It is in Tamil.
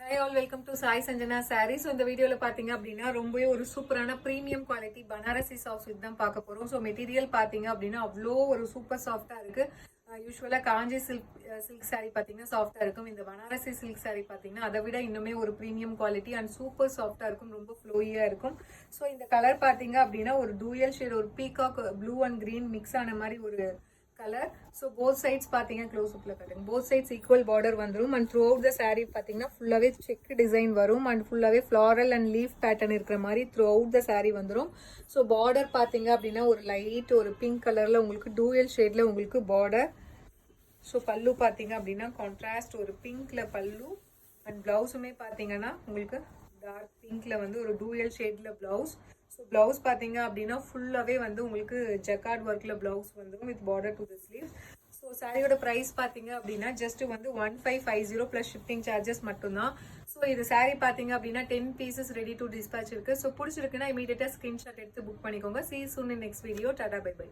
Hi all, welcome to Sai Sanjana Sarees. So இந்த வீடியோல பாத்தீங்க அப்படின்னா ரொம்பவே ஒரு சூப்பரான premium quality Banarasi soft silk தான் பார்க்க போறோம். ஸோ மெட்டீரியல் பாத்தீங்க அப்படின்னா அவ்வளோ ஒரு சூப்பர் சாஃப்டா இருக்கு. யூஸ்வலா காஞ்சி சில்க் சாரி பாத்தீங்கன்னா சாஃப்டா இருக்கும். இந்த பனாரசி சில்க் சாரி பாத்தீங்கன்னா அதை விட இன்னுமே ஒரு பிரீமியம் குவாலிட்டி அண்ட் சூப்பர் சாஃப்டா இருக்கும், ரொம்ப ஃப்ளோயியா இருக்கும். ஸோ இந்த கலர் பாத்தீங்க அப்படின்னா ஒரு டூயல் ஷேட், ஒரு peacock blue and green mix ஆன மாதிரி ஒரு கலர். ஸோ போத் சைட்ஸ் பார்த்தீங்க க்ளோஸ் அப்பில் கட்டுங்க. போத் சைட்ஸ் ஈக்குவல் பார்டர் வந்துடும் and through out the sari பார்த்தீங்கன்னா ஃபுல்லாகவே செக் டிசைன் வரும் அண்ட் ஃபுல்லாகவே ஃப்ளாரல் அண்ட் லீஃப் பேட்டர்ன் இருக்கிற மாதிரி த்ரூ அவுட் த சாரீ வந்துடும். ஸோ பார்டர் பார்த்தீங்க அப்படின்னா ஒரு லைட் ஒரு பிங்க் கலரில் உங்களுக்கு டூயல் ஷேடில் உங்களுக்கு பார்டர். ஸோ பல்லு பார்த்தீங்க அப்படின்னா கான்ட்ராஸ்ட் ஒரு பிங்க்ல பல்லு அண்ட் பிளவுஸுமே பார்த்தீங்கன்னா உங்களுக்கு டார்க் பிங்க்ல வந்து ஒரு டூயல் ஷேட்ல பிளவுஸ். ஸோ பிளவுஸ் பார்த்தீங்க அப்படின்னா ஃபுல்லாகவே வந்து உங்களுக்கு ஜக்கார்ட் ஒர்க்ல பிளவுஸ் வந்துடும் with border to the sleeves. So சாரியோட ப்ரைஸ் பார்த்தீங்க அப்படின்னா ஜஸ்ட் வந்து 1550 ப்ளஸ் ஷிப்பிங் சார்ஜஸ் மட்டும்தான். ஸோ இது சாரீ பார்த்தீங்க அப்படின்னா 10 பீசஸ் ரெடி டு டிஸ்பேச் இருக்கு. ஸோ பிடிச்சிருக்குன்னா இமீடியட்டாக ஸ்கிரீன்ஷாட் எடுத்து புக் பண்ணிக்கோங்க. See you soon in next video. Tata, bye bye.